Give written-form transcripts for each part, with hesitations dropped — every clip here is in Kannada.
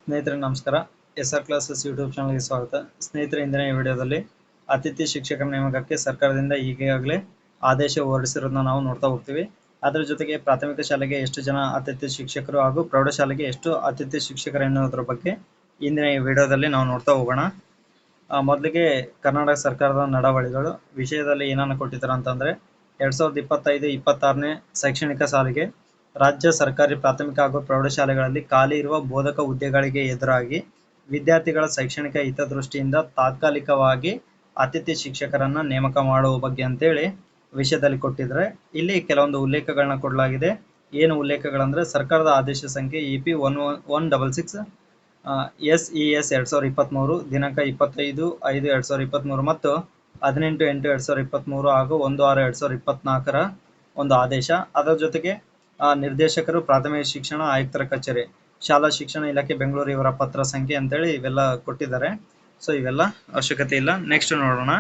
ಸ್ನೇಹಿತರೆ ನಮಸ್ಕಾರ. SR ಕ್ಲಾಸಸ್ ಯೂಟ್ಯೂಬ್ ಚಾನಲ್ಗೆ ಸ್ವಾಗತ. ಸ್ನೇಹಿತರೆ, ಇಂದಿನ ಈ ವಿಡಿಯೋದಲ್ಲಿ ಅತಿಥಿ ಶಿಕ್ಷಕರ ನೇಮಕಕ್ಕೆ ಸರ್ಕಾರದಿಂದ ಈಗಾಗಲೇ ಆದೇಶ ಹೊರಡಿಸಿರೋದನ್ನ ನಾವು ನೋಡ್ತಾ ಹೋಗ್ತೀವಿ. ಅದರ ಜೊತೆಗೆ ಪ್ರಾಥಮಿಕ ಶಾಲೆಗೆ ಎಷ್ಟು ಜನ ಅತಿಥಿ ಶಿಕ್ಷಕರು ಹಾಗೂ ಪ್ರೌಢಶಾಲೆಗೆ ಎಷ್ಟು ಅತಿಥಿ ಶಿಕ್ಷಕರು ಎನ್ನುವುದರ ಬಗ್ಗೆ ಇಂದಿನ ಈ ವಿಡಿಯೋದಲ್ಲಿ ನಾವು ನೋಡ್ತಾ ಹೋಗೋಣ. ಮೊದಲಿಗೆ ಕರ್ನಾಟಕ ಸರ್ಕಾರದ ನಡಾವಳಿಗಳು ವಿಷಯದಲ್ಲಿ ಏನನ್ನು ಕೊಟ್ಟಿದ್ದಾರೆ ಅಂತಂದ್ರೆ 2025-26ನೇ ಶೈಕ್ಷಣಿಕ ಸಾಲಿಗೆ ರಾಜ್ಯ ಸರ್ಕಾರಿ ಪ್ರಾಥಮಿಕ ಹಾಗೂ ಪ್ರೌಢಶಾಲೆಗಳಲ್ಲಿ ಖಾಲಿ ಇರುವ ಬೋಧಕ ಹುದ್ದೆಗಳಿಗೆ ಎದುರಾಗಿ ವಿದ್ಯಾರ್ಥಿಗಳ ಶೈಕ್ಷಣಿಕ ಹಿತದೃಷ್ಟಿಯಿಂದ ತಾತ್ಕಾಲಿಕವಾಗಿ ಅತಿಥಿ ಶಿಕ್ಷಕರನ್ನ ನೇಮಕ ಮಾಡುವ ಬಗ್ಗೆ ಅಂತೇಳಿ ವಿಷಯದಲ್ಲಿ ಕೊಟ್ಟಿದ್ರೆ, ಇಲ್ಲಿ ಕೆಲವೊಂದು ಉಲ್ಲೇಖಗಳನ್ನ ಕೊಡಲಾಗಿದೆ. ಏನು ಉಲ್ಲೇಖಗಳಂದ್ರೆ ಸರ್ಕಾರದ ಆದೇಶ ಸಂಖ್ಯೆ EP 1166 SES 2023 ದಿನಾಂಕ 25/5/2023 ಮತ್ತು 18/8/2023 ಹಾಗೂ 1/6/2024 ಒಂದು ಆದೇಶ. ಅದರ ಜೊತೆಗೆ ನಿರ್ದೇಶಕರು ಪ್ರಾಥಮಿಕ ಶಿಕ್ಷಣ ಆಯುಕ್ತರ ಕಚೇರಿ, ಶಾಲಾ ಶಿಕ್ಷಣ ಇಲಾಖೆ ಬೆಂಗಳೂರು ಇವರ ಪತ್ರ ಸಂಖ್ಯೆ ಅಂತೇಳಿ ಇವೆಲ್ಲ ಕೊಟ್ಟಿದ್ದಾರೆ. ಸೊ ಇವೆಲ್ಲ ಅವಶ್ಯಕತೆ ಇಲ್ಲ. ನೆಕ್ಸ್ಟ್ ನೋಡೋಣ.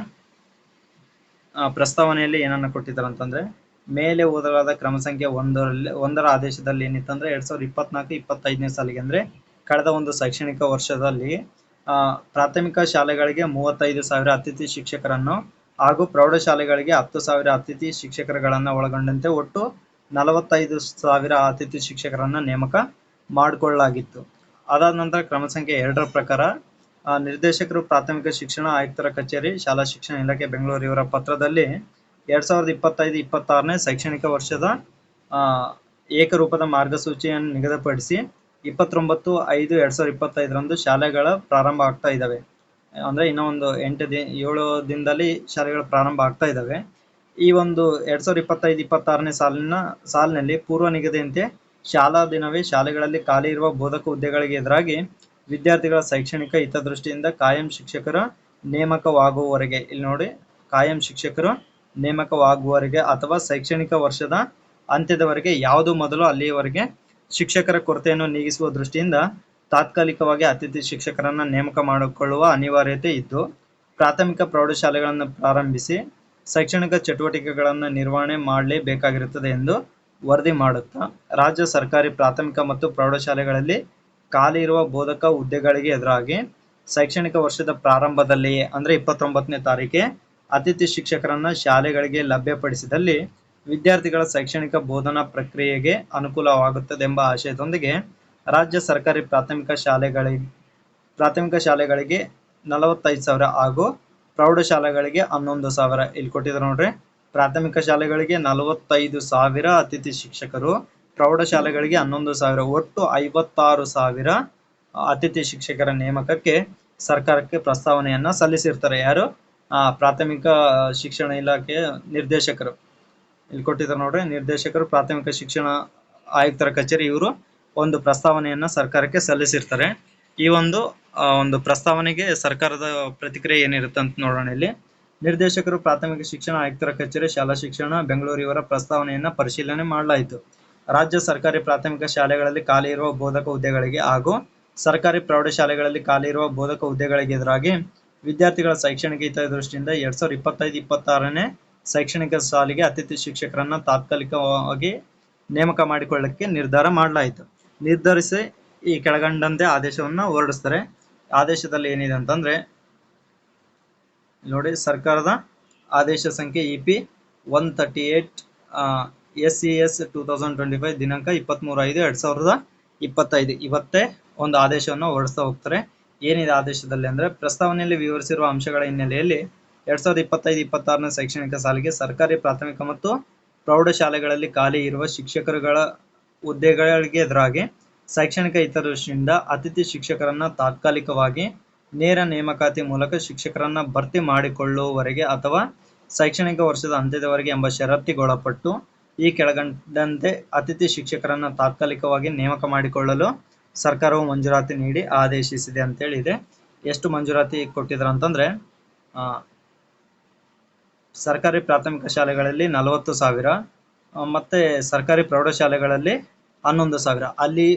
ಪ್ರಸ್ತಾವನೆಯಲ್ಲಿ ಏನನ್ನ ಕೊಟ್ಟಿದ್ದಾರೆ ಅಂತಂದ್ರೆ, ಮೇಲೆ ಓದಲಾದ ಕ್ರಮ ಸಂಖ್ಯೆ 1ರ ಆದೇಶದಲ್ಲಿ ಏನಿತ್ತಂದ್ರೆ 2024-25ನೇ ಸಾಲಿಗೆ ಅಂದ್ರೆ ಕಳೆದ ಒಂದು ಶೈಕ್ಷಣಿಕ ವರ್ಷದಲ್ಲಿ ಪ್ರಾಥಮಿಕ ಶಾಲೆಗಳಿಗೆ 35,000 ಅತಿಥಿ ಶಿಕ್ಷಕರನ್ನು ಹಾಗೂ ಪ್ರೌಢಶಾಲೆಗಳಿಗೆ 10,000 ಅತಿಥಿ ಶಿಕ್ಷಕರುಗಳನ್ನ ಒಳಗೊಂಡಂತೆ ಒಟ್ಟು 45,000 ಅತಿಥಿ ಶಿಕ್ಷಕರನ್ನ ನೇಮಕ ಮಾಡಿಕೊಳ್ಳಲಾಗಿತ್ತು. ಅದಾದ ನಂತರ ಕ್ರಮ ಸಂಖ್ಯೆ 2ರ ಪ್ರಕಾರ ನಿರ್ದೇಶಕರು ಪ್ರಾಥಮಿಕ ಶಿಕ್ಷಣ ಆಯುಕ್ತರ ಕಚೇರಿ, ಶಾಲಾ ಶಿಕ್ಷಣ ಇಲಾಖೆ ಬೆಂಗಳೂರು ಇವರ ಪತ್ರದಲ್ಲಿ 2025-26ನೇ ಶೈಕ್ಷಣಿಕ ವರ್ಷದ ಏಕರೂಪದ ಮಾರ್ಗಸೂಚಿಯನ್ನು ನಿಗದಿಪಡಿಸಿ 29/5/2025ರಂದು ಶಾಲೆಗಳ ಪ್ರಾರಂಭ ಆಗ್ತಾ ಇದ್ದಾವೆ. ಅಂದ್ರೆ ಇನ್ನೂ ಒಂದು 7 ದಿನದಲ್ಲಿ ಶಾಲೆಗಳು ಪ್ರಾರಂಭ ಆಗ್ತಾ ಇದ್ದಾವೆ. ಈ ಒಂದು 2025-26ನೇ ಸಾಲಿನಲ್ಲಿ ಪೂರ್ವ ನಿಗದಿಯಂತೆ ಶಾಲಾ ದಿನವೇ ಶಾಲೆಗಳಲ್ಲಿ ಖಾಲಿ ಇರುವ ಬೋಧಕ ಹುದ್ದೆಗಳಿಗೆ ಎದುರಾಗಿ ವಿದ್ಯಾರ್ಥಿಗಳ ಶೈಕ್ಷಣಿಕ ಹಿತದೃಷ್ಟಿಯಿಂದ ಕಾಯಂ ಶಿಕ್ಷಕರ ನೇಮಕವಾಗುವವರೆಗೆ, ಇಲ್ಲಿ ನೋಡಿ, ಕಾಯಂ ಶಿಕ್ಷಕರು ನೇಮಕವಾಗುವವರೆಗೆ ಅಥವಾ ಶೈಕ್ಷಣಿಕ ವರ್ಷದ ಅಂತ್ಯದವರೆಗೆ ಯಾವುದು ಮೊದಲು ಅಲ್ಲಿಯವರೆಗೆ ಶಿಕ್ಷಕರ ಕೊರತೆಯನ್ನು ನೀಗಿಸುವ ದೃಷ್ಟಿಯಿಂದ ತಾತ್ಕಾಲಿಕವಾಗಿ ಅತಿಥಿ ಶಿಕ್ಷಕರನ್ನ ನೇಮಕ ಮಾಡಿಕೊಳ್ಳುವ ಅನಿವಾರ್ಯತೆ ಇದ್ದು, ಪ್ರಾಥಮಿಕ ಪ್ರೌಢಶಾಲೆಗಳನ್ನು ಪ್ರಾರಂಭಿಸಿ ಶೈಕ್ಷಣಿಕ ಚಟುವಟಿಕೆಗಳನ್ನು ನಿರ್ವಹಣೆ ಮಾಡಲೇಬೇಕಾಗಿರುತ್ತದೆ ಎಂದು ವರದಿ ಮಾಡುತ್ತಾ, ರಾಜ್ಯ ಸರ್ಕಾರಿ ಪ್ರಾಥಮಿಕ ಮತ್ತು ಪ್ರೌಢಶಾಲೆಗಳಲ್ಲಿ ಖಾಲಿ ಇರುವ ಬೋಧಕ ಹುದ್ದೆಗಳಿಗೆ ಎದುರಾಗಿ ಶೈಕ್ಷಣಿಕ ವರ್ಷದ ಪ್ರಾರಂಭದಲ್ಲಿಯೇ ಅಂದ್ರೆ 29ನೇ ತಾರೀಕಿಗೆ ಅತಿಥಿ ಶಿಕ್ಷಕರನ್ನ ಶಾಲೆಗಳಿಗೆ ಲಭ್ಯಪಡಿಸಿದಲ್ಲಿ ವಿದ್ಯಾರ್ಥಿಗಳ ಶೈಕ್ಷಣಿಕ ಬೋಧನಾ ಪ್ರಕ್ರಿಯೆಗೆ ಅನುಕೂಲವಾಗುತ್ತದೆಂಬ ಆಶಯದೊಂದಿಗೆ ರಾಜ್ಯ ಸರ್ಕಾರಿ ಪ್ರಾಥಮಿಕ ಶಾಲೆಗಳಿಗೆ 45,000 ಹಾಗೂ ಪ್ರೌಢಶಾಲೆಗಳಿಗೆ 11,000 ಇಲ್ಲಿ ಕೊಟ್ಟಿದ್ದಾರೆ ನೋಡ್ರಿ. ಪ್ರಾಥಮಿಕ ಶಾಲೆಗಳಿಗೆ 45,000 ಅತಿಥಿ ಶಿಕ್ಷಕರು, ಪ್ರೌಢಶಾಲೆಗಳಿಗೆ 11,000, ಒಟ್ಟು 56,000 ಅತಿಥಿ ಶಿಕ್ಷಕರ ನೇಮಕಕ್ಕೆ ಸರ್ಕಾರಕ್ಕೆ ಪ್ರಸ್ತಾವನೆಯನ್ನ ಸಲ್ಲಿಸಿರ್ತಾರೆ. ಯಾರು? ಪ್ರಾಥಮಿಕ ಶಿಕ್ಷಣ ಇಲಾಖೆಯ ನಿರ್ದೇಶಕರು. ಇಲ್ಲಿ ಕೊಟ್ಟಿದ್ದಾರೆ ನೋಡ್ರಿ, ನಿರ್ದೇಶಕರು ಪ್ರಾಥಮಿಕ ಶಿಕ್ಷಣ ಆಯುಕ್ತರ ಕಚೇರಿ, ಇವರು ಒಂದು ಪ್ರಸ್ತಾವನೆಯನ್ನ ಸರ್ಕಾರಕ್ಕೆ ಸಲ್ಲಿಸಿರ್ತಾರೆ. ಈ ಒಂದು ಪ್ರಸ್ತಾವನೆಗೆ ಸರ್ಕಾರದ ಪ್ರತಿಕ್ರಿಯೆ ಏನಿರುತ್ತೆ ಅಂತ ನೋಡೋಣ. ಇಲ್ಲಿ ನಿರ್ದೇಶಕರು ಪ್ರಾಥಮಿಕ ಶಿಕ್ಷಣ ಆಯುಕ್ತರ ಕಚೇರಿ, ಶಾಲಾ ಶಿಕ್ಷಣ ಬೆಂಗಳೂರು ಇವರ ಪ್ರಸ್ತಾವನೆಯನ್ನ ಪರಿಶೀಲನೆ ಮಾಡಲಾಯಿತು. ರಾಜ್ಯ ಸರ್ಕಾರಿ ಪ್ರಾಥಮಿಕ ಶಾಲೆಗಳಲ್ಲಿ ಖಾಲಿ ಇರುವ ಬೋಧಕ ಹುದ್ದೆಗಳಿಗೆ ಹಾಗೂ ಸರ್ಕಾರಿ ಪ್ರೌಢಶಾಲೆಗಳಲ್ಲಿ ಖಾಲಿ ಇರುವ ಬೋಧಕ ಹುದ್ದೆಗಳಿಗೆ ಎದುರಾಗಿ ವಿದ್ಯಾರ್ಥಿಗಳ ಶೈಕ್ಷಣಿಕ ಹಿತದೃಷ್ಟಿಯಿಂದ 2025-26ನೇ ಶೈಕ್ಷಣಿಕ ಸಾಲಿಗೆ ಅತಿಥಿ ಶಿಕ್ಷಕರನ್ನ ತಾತ್ಕಾಲಿಕವಾಗಿ ನೇಮಕ ಮಾಡಿಕೊಳ್ಳಕ್ಕೆ ನಿರ್ಧಾರ ಮಾಡಲಾಯಿತು. ನಿರ್ಧರಿಸಿ ಈ ಕೆಳಗಂಡಂತೆ ಆದೇಶವನ್ನ ಹೊರಡಿಸ್ತಾರೆ. ಆದೇಶದಲ್ಲಿ ಏನಿದೆ ಅಂತಂದ್ರೆ ನೋಡಿ, ಸರ್ಕಾರದ ಆದೇಶ ಸಂಖ್ಯೆ EP 138 SES 2025 ದಿನಾಂಕ 23/5/2025 ಇವತ್ತೇ ಒಂದು ಆದೇಶವನ್ನು ಹೊರಡಿಸ್ತಾ ಹೋಗ್ತಾರೆ. ಏನಿದೆ ಆದೇಶದಲ್ಲಿ ಅಂದ್ರೆ, ಪ್ರಸ್ತಾವನೆಯಲ್ಲಿ ವಿವರಿಸಿರುವ ಅಂಶಗಳ ಹಿನ್ನೆಲೆಯಲ್ಲಿ 2025-26ನೇ ಶೈಕ್ಷಣಿಕ ಸಾಲಿಗೆ ಸರ್ಕಾರಿ ಪ್ರಾಥಮಿಕ ಮತ್ತು ಪ್ರೌಢಶಾಲೆಗಳಲ್ಲಿ ಖಾಲಿ ಇರುವ ಶಿಕ್ಷಕರುಗಳ ಹುದ್ದೆಗಳಿಗೆ ಎದುರಾಗಿ ಶೈಕ್ಷಣಿಕ ಹಿತದೃಷ್ಟಿಯಿಂದ ಅತಿಥಿ ಶಿಕ್ಷಕರನ್ನ ತಾತ್ಕಾಲಿಕವಾಗಿ ನೇರ ನೇಮಕಾತಿ ಮೂಲಕ ಶಿಕ್ಷಕರನ್ನ ಭರ್ತಿ ಮಾಡಿಕೊಳ್ಳುವವರೆಗೆ ಅಥವಾ ಶೈಕ್ಷಣಿಕ ವರ್ಷದ ಅಂತ್ಯದವರೆಗೆ ಎಂಬ ಷರತ್ತಿಗೊಳಪಟ್ಟು ಈ ಕೆಳಗಂಡಂತೆ ಅತಿಥಿ ಶಿಕ್ಷಕರನ್ನ ತಾತ್ಕಾಲಿಕವಾಗಿ ನೇಮಕ ಮಾಡಿಕೊಳ್ಳಲು ಸರ್ಕಾರವು ಮಂಜೂರಾತಿ ನೀಡಿ ಆದೇಶಿಸಿದೆ ಅಂತೇಳಿ ಇದೆ. ಎಷ್ಟು ಮಂಜೂರಾತಿ ಕೊಟ್ಟಿದ್ದಾರೆ ಅಂತಂದ್ರೆ, ಸರ್ಕಾರಿ ಪ್ರಾಥಮಿಕ ಶಾಲೆಗಳಲ್ಲಿ 40,000 ಮತ್ತೆ ಸರ್ಕಾರಿ ಪ್ರೌಢಶಾಲೆಗಳಲ್ಲಿ 11,000. ಅಲ್ಲಿ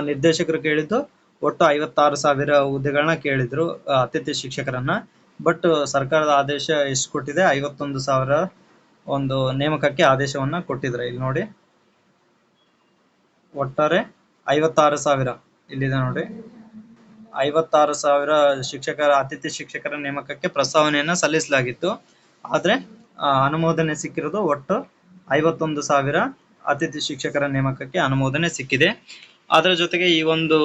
ನಿರ್ದೇಶಕರು ಕೇಳಿದ್ದು ಒಟ್ಟು 56,000 ಹುದ್ದೆಗಳನ್ನ ಕೇಳಿದ್ರು ಅತಿಥಿ ಶಿಕ್ಷಕರನ್ನ. ಬಟ್ ಸರ್ಕಾರದ ಆದೇಶ ಎಷ್ಟು ಕೊಟ್ಟಿದೆ? 51,000 ಒಂದು ನೇಮಕಕ್ಕೆ ಆದೇಶವನ್ನ ಕೊಟ್ಟಿದ್ರೆ. ಇಲ್ಲಿ ನೋಡಿ, ಒಟ್ಟಾರೆ 56,000 ಇಲ್ಲಿದೆ ನೋಡಿ. 56,000 ಅತಿಥಿ ಶಿಕ್ಷಕರ ನೇಮಕಕ್ಕೆ ಪ್ರಸ್ತಾವನೆಯನ್ನು ಸಲ್ಲಿಸಲಾಗಿತ್ತು. ಆದರೆ ಅನುಮೋದನೆ ಸಿಕ್ಕಿರೋದು ಒಟ್ಟು 51,000 ಅತಿಥಿ ಶಿಕ್ಷಕರ ನೇಮಕಕ್ಕೆ ಅನುಮೋದನೆ ಸಿಕ್ಕಿದೆ. ಅದರ ಜೊತೆಗೆ ಈ ಒಂದು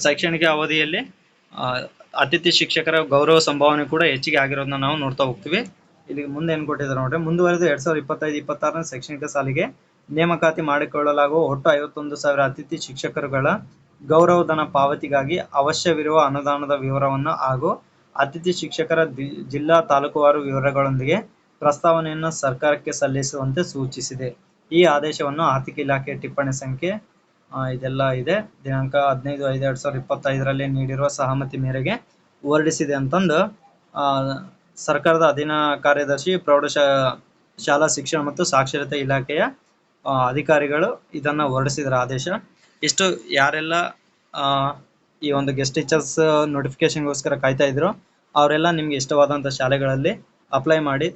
ಶೈಕ್ಷಣಿಕ ಅವಧಿಯಲ್ಲಿ ಅತಿಥಿ ಶಿಕ್ಷಕರ ಗೌರವ ಸಂಭಾವನೆ ಕೂಡ ಹೆಚ್ಚಿಗೆ ಆಗಿರೋದನ್ನ ನಾವು ನೋಡ್ತಾ ಹೋಗ್ತೀವಿ. ಇಲ್ಲಿ ಮುಂದೆ ಏನ್ ಕೊಟ್ಟಿದ್ದಾರೆ ನೋಡ್ರಿ, ಮುಂದುವರೆದು 2025-26 ಶೈಕ್ಷಣಿಕ ಸಾಲಿಗೆ ನೇಮಕಾತಿ ಮಾಡಿಕೊಳ್ಳಲಾಗುವ ಒಟ್ಟು 51,000 ಅತಿಥಿ ಶಿಕ್ಷಕರುಗಳ ಗೌರವಧನ ಪಾವತಿಗಾಗಿ ಅವಶ್ಯವಿರುವ ಅನುದಾನದ ವಿವರವನ್ನು ಹಾಗೂ ಅತಿಥಿ ಶಿಕ್ಷಕರ ಜಿಲ್ಲಾ ತಾಲೂಕುವಾರು ವಿವರಗಳೊಂದಿಗೆ ಪ್ರಸ್ತಾವನೆಯನ್ನು ಸರ್ಕಾರಕ್ಕೆ ಸಲ್ಲಿಸುವಂತೆ ಸೂಚಿಸಿದೆ. ಈ ಆದೇಶವನ್ನು ಆರ್ಥಿಕ ಇಲಾಖೆ ಟಿಪ್ಪಣಿ ಸಂಖ್ಯೆ ಇದೆಲ್ಲ ಇದೆ, ದಿನಾಂಕ 15/5/2025 ನೀಡಿರುವ ಸಹಮತಿ ಮೇರೆಗೆ ಹೊರಡಿಸಿದೆ ಅಂತಂದು ಸರ್ಕಾರದ ಅಧೀನ ಕಾರ್ಯದರ್ಶಿ ಶಾಲಾ ಶಿಕ್ಷಣ ಮತ್ತು ಸಾಕ್ಷರತೆ ಇಲಾಖೆಯ ಅಧಿಕಾರಿಗಳು ಇದನ್ನ ಹೊರಡಿಸಿದ್ರ ಆದೇಶ. ಇಷ್ಟು ಯಾರೆಲ್ಲ ಈ ಒಂದು ಗೆಸ್ಟ್ ಟೀಚರ್ಸ್ ನೋಟಿಫಿಕೇಶನ್ಗೋಸ್ಕರ ಕಾಯ್ತಾ ಇದ್ರು ಅವರೆಲ್ಲ ನಿಮ್ಗೆ ಇಷ್ಟವಾದಂಥ ಶಾಲೆಗಳಲ್ಲಿ ಅಪ್ಲೈ ಮಾಡಿ.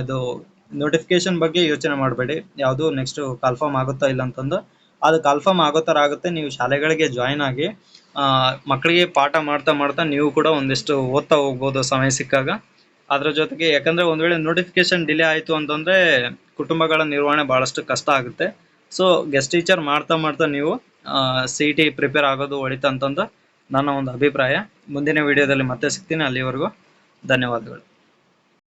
ಇದು ನೋಟಿಫಿಕೇಶನ್ ಬಗ್ಗೆ ಯೋಚನೆ ಮಾಡಬೇಡಿ, ಯಾವುದು ನೆಕ್ಸ್ಟ್ ಕನ್ಫರ್ಮ್ ಆಗುತ್ತಾ ಇಲ್ಲ ಅಂತಂದು. ಅದು ಕನ್ಫರ್ಮ್ ಆಗೋ ಥರ ಆಗುತ್ತೆ, ನೀವು ಶಾಲೆಗಳಿಗೆ ಜಾಯಿನ್ ಆಗಿ ಮಕ್ಕಳಿಗೆ ಪಾಠ ಮಾಡ್ತಾ ಮಾಡ್ತಾ ನೀವು ಕೂಡ ಒಂದಿಷ್ಟು ಓದ್ತಾ ಹೋಗ್ಬೋದು ಸಮಯ ಸಿಕ್ಕಾಗ. ಅದ್ರ ಜೊತೆಗೆ ಯಾಕಂದ್ರೆ ಒಂದ್ ವೇಳೆ ನೋಟಿಫಿಕೇಶನ್ ಡಿಲೇ ಆಯಿತು ಅಂತಂದ್ರೆ ಕುಟುಂಬಗಳ ನಿರ್ವಹಣೆ ಬಹಳಷ್ಟು ಕಷ್ಟ ಆಗುತ್ತೆ. ಸೊ ಗೆಸ್ಟ್ ಟೀಚರ್ ಮಾಡ್ತಾ ಮಾಡ್ತಾ ನೀವು CET ಪ್ರಿಪೇರ್ ಆಗೋದು ಒಳಿತು ಅಂತಂದು ನನ್ನ ಒಂದು ಅಭಿಪ್ರಾಯ. ಮುಂದಿನ ವಿಡಿಯೋದಲ್ಲಿ ಮತ್ತೆ ಸಿಗ್ತೀನಿ, ಅಲ್ಲಿವರೆಗೂ ಧನ್ಯವಾದಗಳು.